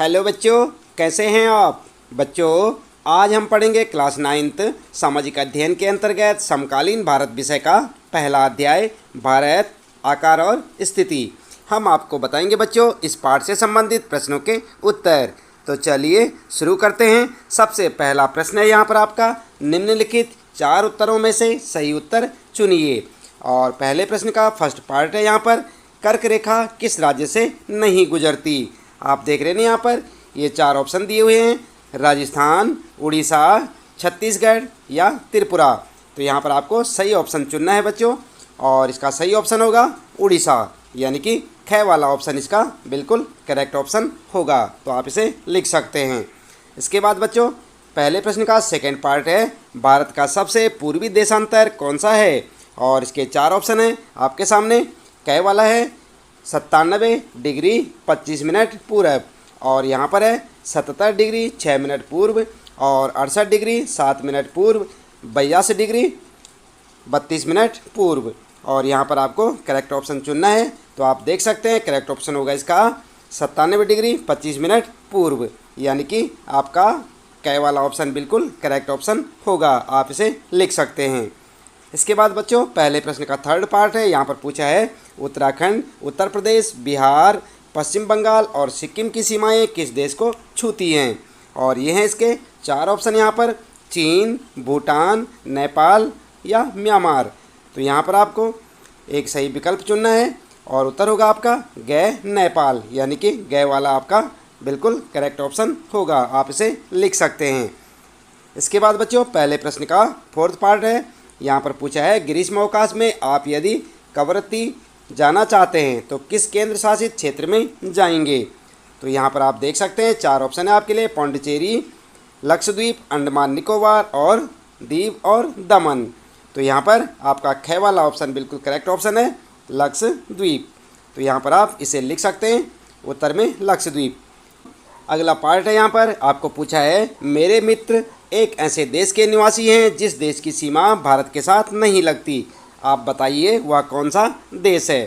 Hello बच्चों, कैसे हैं आप। बच्चों, आज हम पढ़ेंगे क्लास 9th सामाजिक अध्ययन के अंतर्गत समकालीन भारत विषय का पहला अध्याय भारत आकार और स्थिति। हम आपको बताएंगे बच्चों इस पाठ से संबंधित प्रश्नों के उत्तर। तो चलिए शुरू करते हैं। सबसे पहला प्रश्न है यहाँ पर आपका, निम्नलिखित 4 उत्तरों में से सही उत्तर चुनिए। और पहले प्रश्न का फर्स्ट पार्ट है यहाँ पर, कर्क रेखा किस राज्य से नहीं गुजरती। आप देख रहे हैं यहाँ पर ये 4 ऑप्शन दिए हुए हैं, राजस्थान, उड़ीसा, छत्तीसगढ़ या त्रिपुरा। तो यहाँ पर आपको सही ऑप्शन चुनना है बच्चों, और इसका सही ऑप्शन होगा उड़ीसा, यानी कि ख वाला ऑप्शन इसका बिल्कुल करेक्ट ऑप्शन होगा। तो आप इसे लिख सकते हैं। इसके बाद बच्चों पहले प्रश्न का सेकंड पार्ट है, भारत का सबसे पूर्वी देशांतर कौन सा है। और इसके 4 ऑप्शन हैं आपके सामने। क वाला है 97 डिग्री 25 मिनट पूरब, और यहाँ पर है 77 डिग्री 6 मिनट पूर्व, और 68 डिग्री 7 मिनट पूर्व, 82 डिग्री 32 मिनट पूर्व। और यहाँ पर आपको करेक्ट ऑप्शन चुनना है। तो आप देख सकते हैं करेक्ट ऑप्शन होगा इसका 97 डिग्री 25 मिनट पूर्व, यानी कि आपका क वाला ऑप्शन बिल्कुल करेक्ट ऑप्शन होगा। आप इसे लिख सकते हैं। इसके बाद बच्चों पहले प्रश्न का थर्ड पार्ट है, यहाँ पर पूछा है उत्तराखंड, उत्तर प्रदेश, बिहार, पश्चिम बंगाल और सिक्किम की सीमाएं किस देश को छूती हैं। और ये हैं इसके 4 ऑप्शन यहाँ पर, चीन, भूटान, नेपाल या म्यांमार। तो यहाँ पर आपको एक सही विकल्प चुनना है, और उत्तर होगा आपका ग नेपाल, यानी कि ग वाला आपका बिल्कुल करेक्ट ऑप्शन होगा। आप इसे लिख सकते हैं। इसके बाद बच्चों पहले प्रश्न का फोर्थ पार्ट है, यहाँ पर पूछा है ग्रीष्म अवकाश में आप यदि कवरत्ती जाना चाहते हैं तो किस केंद्र शासित क्षेत्र में जाएंगे। तो यहाँ पर आप देख सकते हैं 4 ऑप्शन है आपके लिए, पौंडीचेरी, लक्षद्वीप, अंडमान निकोबार और दीव और दमन। तो यहाँ पर आपका ख वाला ऑप्शन बिल्कुल करेक्ट ऑप्शन है, लक्षद्वीप। तो यहाँ पर आप इसे लिख सकते हैं, उत्तर में लक्षद्वीप। अगला पार्ट है यहाँ पर आपको पूछा है, मेरे मित्र एक ऐसे देश के निवासी हैं जिस देश की सीमा भारत के साथ नहीं लगती। आप बताइए वह कौन सा देश है।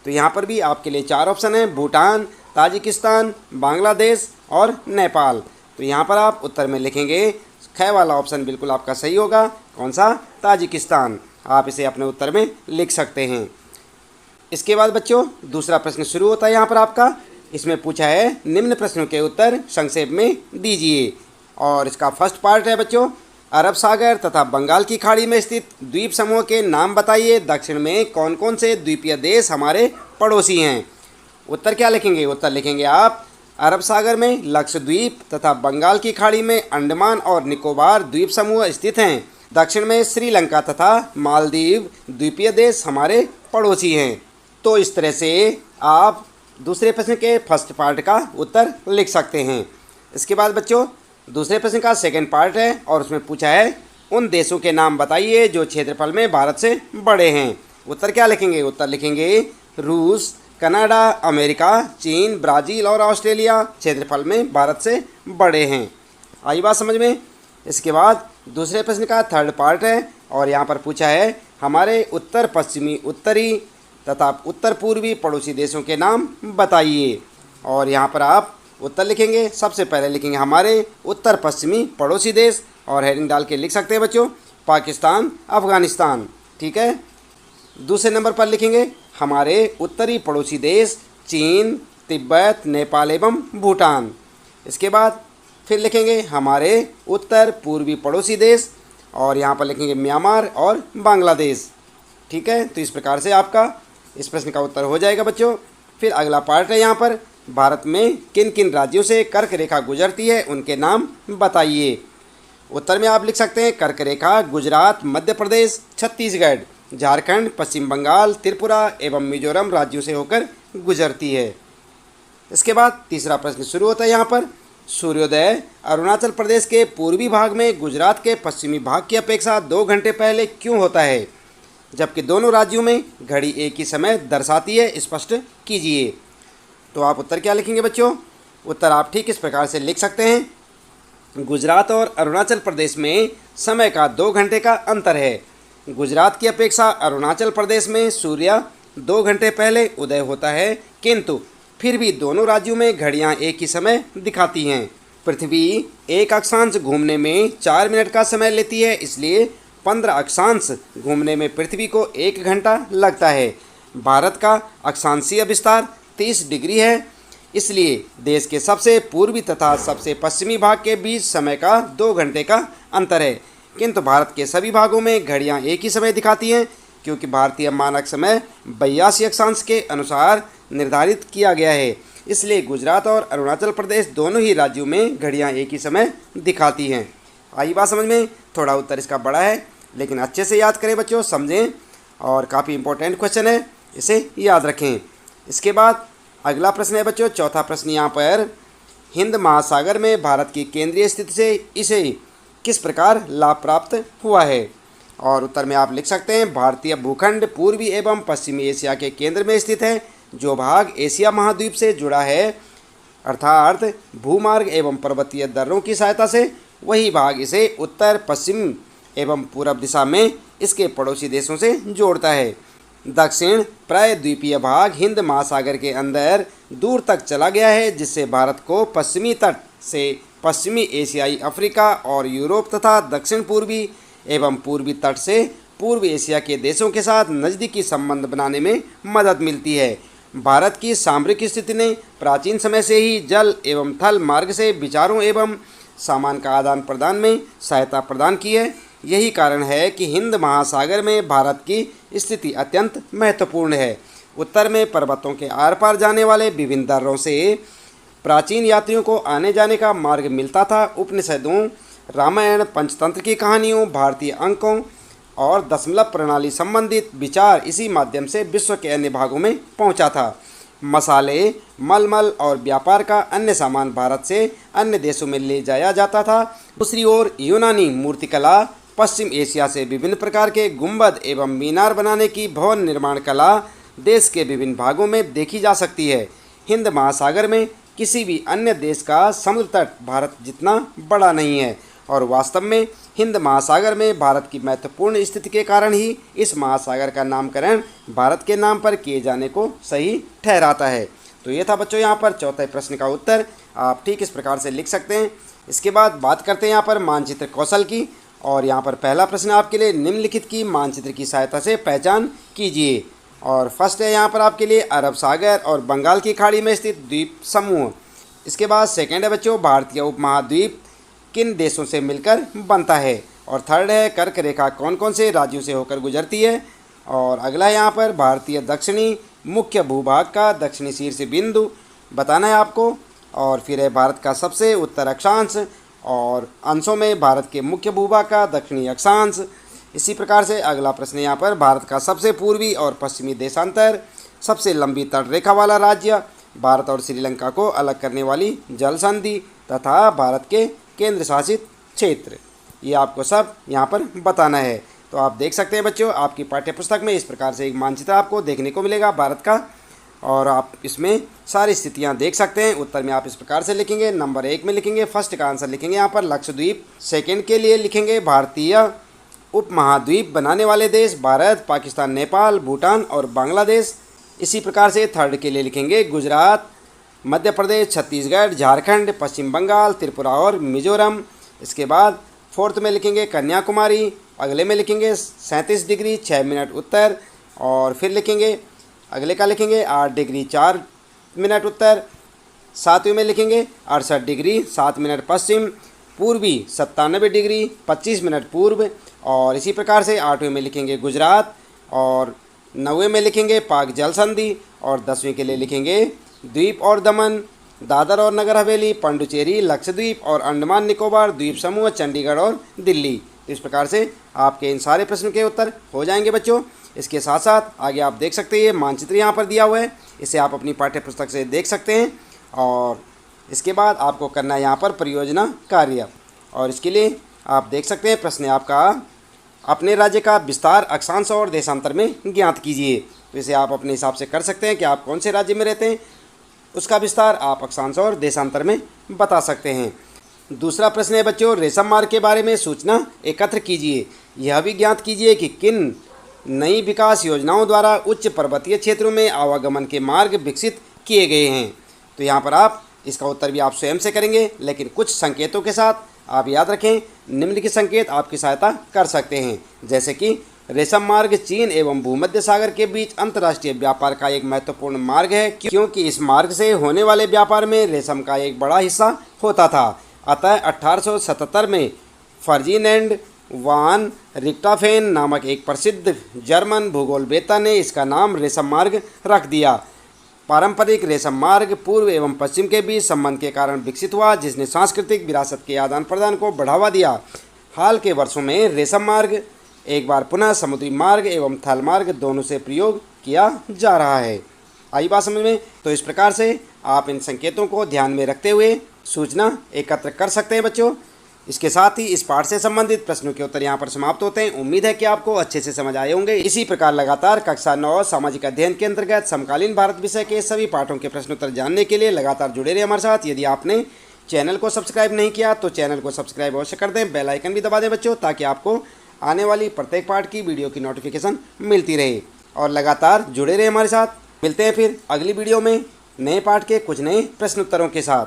तो यहाँ पर भी आपके लिए 4 ऑप्शन हैं, भूटान, ताजिकिस्तान, बांग्लादेश और नेपाल। तो यहाँ पर आप उत्तर में लिखेंगे ख वाला ऑप्शन बिल्कुल आपका सही होगा, कौन सा, ताजिकिस्तान। आप इसे अपने उत्तर में लिख सकते हैं। इसके बाद बच्चों दूसरा प्रश्न शुरू होता है यहाँ पर आपका। इसमें पूछा है निम्न प्रश्नों के उत्तर संक्षेप में दीजिए। और इसका फर्स्ट पार्ट है बच्चों, अरब सागर तथा बंगाल की खाड़ी में स्थित द्वीप समूह के नाम बताइए। दक्षिण में कौन कौन से द्वीपीय देश हमारे पड़ोसी हैं। उत्तर क्या लिखेंगे, उत्तर लिखेंगे आप अरब सागर में लक्षद्वीप तथा बंगाल की खाड़ी में अंडमान और निकोबार द्वीप समूह स्थित हैं। दक्षिण में श्रीलंका तथा मालदीव द्वीपीय देश हमारे पड़ोसी हैं। तो इस तरह से आप दूसरे प्रश्न के फर्स्ट पार्ट का उत्तर लिख सकते हैं। इसके बाद बच्चों दूसरे प्रश्न का सेकंड पार्ट है, और उसमें पूछा है उन देशों के नाम बताइए जो क्षेत्रफल में भारत से बड़े हैं। उत्तर क्या लिखेंगे, उत्तर लिखेंगे रूस, कनाडा, अमेरिका, चीन, ब्राज़ील और ऑस्ट्रेलिया क्षेत्रफल में भारत से बड़े हैं। आई बात समझ में। इसके बाद दूसरे प्रश्न का थर्ड पार्ट है, और यहाँ पर पूछा है हमारे उत्तर पश्चिमी, उत्तरी तथा उत्तर पूर्वी पड़ोसी देशों के नाम बताइए। और यहाँ पर आप उत्तर लिखेंगे, सबसे पहले लिखेंगे हमारे उत्तर पश्चिमी पड़ोसी देश, और हेडिंग डाल के लिख सकते हैं बच्चों पाकिस्तान, अफ़गानिस्तान। ठीक है। दूसरे नंबर पर लिखेंगे हमारे उत्तरी पड़ोसी देश चीन, तिब्बत, नेपाल एवं भूटान। इसके बाद फिर लिखेंगे हमारे उत्तर पूर्वी पड़ोसी देश, और यहाँ पर लिखेंगे म्यांमार और बांग्लादेश। ठीक है। तो इस प्रकार से आपका इस प्रश्न का उत्तर हो जाएगा बच्चों। फिर अगला पार्ट है यहाँ पर, भारत में किन किन राज्यों से कर्क रेखा गुजरती है उनके नाम बताइए। उत्तर में आप लिख सकते हैं कर्क रेखा गुजरात, मध्य प्रदेश, छत्तीसगढ़, झारखंड, पश्चिम बंगाल, त्रिपुरा एवं मिजोरम राज्यों से होकर गुजरती है। इसके बाद तीसरा प्रश्न शुरू होता है यहाँ पर, सूर्योदय अरुणाचल प्रदेश के पूर्वी भाग में गुजरात के पश्चिमी भाग की अपेक्षा 2 घंटे पहले क्यों होता है, जबकि दोनों राज्यों में घड़ी एक ही समय दर्शाती है, स्पष्ट कीजिए। तो आप उत्तर क्या लिखेंगे बच्चों, उत्तर आप ठीक इस प्रकार से लिख सकते हैं, गुजरात और अरुणाचल प्रदेश में समय का 2 घंटे का अंतर है। गुजरात की अपेक्षा अरुणाचल प्रदेश में सूर्य 2 घंटे पहले उदय होता है, किंतु फिर भी दोनों राज्यों में घड़ियां एक ही समय दिखाती हैं। पृथ्वी एक अक्षांश घूमने में 4 मिनट का समय लेती है, इसलिए 15 अक्षांश घूमने में पृथ्वी को 1 घंटा लगता है। भारत का अक्षांशीय विस्तार 30 डिग्री है, इसलिए देश के सबसे पूर्वी तथा सबसे पश्चिमी भाग के बीच समय का 2 घंटे का अंतर है। किंतु भारत के सभी भागों में घड़ियां एक ही समय दिखाती हैं, क्योंकि भारतीय मानक समय 82 अक्षांश के अनुसार निर्धारित किया गया है। इसलिए गुजरात और अरुणाचल प्रदेश दोनों ही राज्यों में घड़ियां एक ही समय दिखाती हैं। आई बात समझ में? थोड़ा उत्तर इसका बड़ा है, लेकिन अच्छे से याद करें बच्चों, समझें, और काफ़ी इंपॉर्टेंट क्वेश्चन है, इसे याद रखें। इसके बाद अगला प्रश्न है बच्चों, चौथा प्रश्न यहाँ पर, हिंद महासागर में भारत की केंद्रीय स्थिति से इसे किस प्रकार लाभ प्राप्त हुआ है? और उत्तर में आप लिख सकते हैं, भारतीय भूखंड पूर्वी एवं पश्चिमी एशिया के केंद्र में स्थित है। जो भाग एशिया महाद्वीप से जुड़ा है, अर्थात भूमार्ग एवं पर्वतीय दर्रों की सहायता से, वही भाग इसे उत्तर, पश्चिम एवं पूर्व दिशा में इसके पड़ोसी देशों से जोड़ता है। दक्षिण प्रायद्वीपीय भाग हिंद महासागर के अंदर दूर तक चला गया है, जिससे भारत को पश्चिमी तट से पश्चिमी एशियाई, अफ्रीका और यूरोप तथा दक्षिण पूर्वी एवं पूर्वी तट से पूर्व एशिया के देशों के साथ नज़दीकी संबंध बनाने में मदद मिलती है। भारत की सामरिक स्थिति ने प्राचीन समय से ही जल एवं थल मार्ग से विचारों एवं सामान का आदान प्रदान में सहायता प्रदान की है। यही कारण है कि हिंद महासागर में भारत की स्थिति अत्यंत महत्वपूर्ण है। उत्तर में पर्वतों के आर पार जाने वाले विभिन्न दर्रों से प्राचीन यात्रियों को आने जाने का मार्ग मिलता था। उपनिषदों, रामायण, पंचतंत्र की कहानियों, भारतीय अंकों और दशमलव प्रणाली संबंधित विचार इसी माध्यम से विश्व के अन्य भागों में पहुंचा था। मसाले, मलमल और व्यापार का अन्य सामान भारत से अन्य देशों में ले जाया जाता था। दूसरी ओर यूनानी मूर्तिकला, पश्चिम एशिया से विभिन्न प्रकार के गुंबद एवं मीनार बनाने की भवन निर्माण कला देश के विभिन्न भागों में देखी जा सकती है। हिंद महासागर में किसी भी अन्य देश का समुद्र तट भारत जितना बड़ा नहीं है, और वास्तव में हिंद महासागर में भारत की महत्वपूर्ण स्थिति के कारण ही इस महासागर का नामकरण भारत के नाम पर किए जाने को सही ठहराता है। तो ये था बच्चों यहाँ पर चौथे प्रश्न का उत्तर। आप ठीक इस प्रकार से लिख सकते हैं। इसके बाद बात करते हैं यहाँ पर मानचित्र कौशल की, और यहाँ पर पहला प्रश्न आपके लिए, निम्नलिखित की मानचित्र की सहायता से पहचान कीजिए। और फर्स्ट है यहाँ पर आपके लिए अरब सागर और बंगाल की खाड़ी में स्थित द्वीप समूह। इसके बाद सेकेंड है बच्चों, भारतीय उपमहाद्वीप किन देशों से मिलकर बनता है। और थर्ड है, कर्क रेखा कौन कौन से राज्यों से होकर गुजरती है। और अगला है यहाँ पर, भारतीय दक्षिणी मुख्य भूभाग का दक्षिणी शीर्ष बिंदु बताना है आपको। और फिर है भारत का सबसे उत्तर अक्षांश और अंशों में भारत के मुख्य भूभाग का दक्षिणी अक्षांश। इसी प्रकार से अगला प्रश्न यहाँ पर, भारत का सबसे पूर्वी और पश्चिमी देशांतर, सबसे लंबी तट रेखा वाला राज्य, भारत और श्रीलंका को अलग करने वाली जल संधि तथा भारत के केंद्र शासित क्षेत्र। ये आपको सब यहाँ पर बताना है। तो आप देख सकते हैं बच्चों, आपकी पाठ्यपुस्तक में इस प्रकार से एक मानचित्र आपको देखने को मिलेगा भारत का, और आप इसमें सारी स्थितियाँ देख सकते हैं। उत्तर में आप इस प्रकार से लिखेंगे। नंबर 1 में लिखेंगे, फर्स्ट का आंसर लिखेंगे यहाँ पर लक्षद्वीप। सेकंड के लिए लिखेंगे भारतीय उपमहाद्वीप बनाने वाले देश, भारत, पाकिस्तान, नेपाल, भूटान और बांग्लादेश। इसी प्रकार से थर्ड के लिए लिखेंगे गुजरात, मध्य प्रदेश, छत्तीसगढ़, झारखंड, पश्चिम बंगाल, त्रिपुरा और मिजोरम। इसके बाद फोर्थ में लिखेंगे कन्याकुमारी। अगले में लिखेंगे 37 डिग्री 6 मिनट उत्तर। और फिर लिखेंगे, अगले का लिखेंगे 8 डिग्री 4 मिनट उत्तर। सातवें में लिखेंगे 68 डिग्री 7 मिनट पश्चिम। पूर्वी 97 डिग्री 25 मिनट पूर्व। और इसी प्रकार से 8वें में लिखेंगे गुजरात। और 9वें में लिखेंगे पाक जल संधि। और 10वें के लिए लिखेंगे द्वीप और दमन, दादर और नगर हवेली, पांडुचेरी, लक्षद्वीप और अंडमान निकोबार द्वीप समूह, चंडीगढ़ और दिल्ली। तो इस प्रकार से आपके इन सारे प्रश्नों के उत्तर हो जाएंगे बच्चों। इसके साथ साथ आगे आप देख सकते हैं, ये मानचित्र यहाँ पर दिया हुआ है, इसे आप अपनी पाठ्य पुस्तक से देख सकते हैं। और इसके बाद आपको करना है यहाँ पर परियोजना कार्य, और इसके लिए आप देख सकते हैं प्रश्न आपका, अपने राज्य का विस्तार अक्षांश और देशांतर में ज्ञात कीजिए। तो इसे आप अपने हिसाब से कर सकते हैं कि आप कौन से राज्य में रहते हैं, उसका विस्तार आप अक्षांश और देशांतर में बता सकते हैं। दूसरा प्रश्न है बच्चों, रेशम मार्ग के बारे में सूचना एकत्र कीजिए। यह भी ज्ञात कीजिए कि किन नई विकास योजनाओं द्वारा उच्च पर्वतीय क्षेत्रों में आवागमन के मार्ग विकसित किए गए हैं। तो यहाँ पर आप इसका उत्तर भी आप स्वयं से करेंगे, लेकिन कुछ संकेतों के साथ। आप याद रखें, निम्नलिखित संकेत आपकी सहायता कर सकते हैं, जैसे कि रेशम मार्ग चीन एवं भूमध्य सागर के बीच अंतर्राष्ट्रीय व्यापार का एक महत्वपूर्ण मार्ग है, क्योंकि इस मार्ग से होने वाले व्यापार में रेशम का एक बड़ा हिस्सा होता था। अतः 1877 में फर्डिनेंड वान रिक्टाफेन नामक एक प्रसिद्ध जर्मन भूगोलवेत्ता ने इसका नाम रेशम मार्ग रख दिया। पारंपरिक रेशम मार्ग पूर्व एवं पश्चिम के बीच संबंध के कारण विकसित हुआ, जिसने सांस्कृतिक विरासत के आदान प्रदान को बढ़ावा दिया। हाल के वर्षों में रेशम मार्ग एक बार पुनः समुद्री मार्ग एवं थल मार्ग दोनों से प्रयोग किया जा रहा है। आई बात समझ में? तो इस प्रकार से आप इन संकेतों को ध्यान में रखते हुए सूचना एकत्र कर सकते हैं बच्चों। इसके साथ ही इस पाठ से संबंधित प्रश्नों के उत्तर यहाँ पर समाप्त होते हैं। उम्मीद है कि आपको अच्छे से समझ आए होंगे। इसी प्रकार लगातार कक्षा 9 सामाजिक अध्ययन के अंतर्गत समकालीन भारत विषय के सभी पाठों के प्रश्नोत्तर जानने के लिए लगातार जुड़े रहिए हमारे साथ। यदि आपने चैनल को सब्सक्राइब नहीं किया तो चैनल को सब्सक्राइब अवश्य कर दें, बेल आइकन भी दबा दें बच्चों, ताकि आपको आने वाली प्रत्येक पाठ की वीडियो की नोटिफिकेशन मिलती रहे। और लगातार जुड़े रहे हमारे साथ। मिलते हैं फिर अगली वीडियो में नए पाठ के कुछ नए प्रश्नोत्तरों के साथ।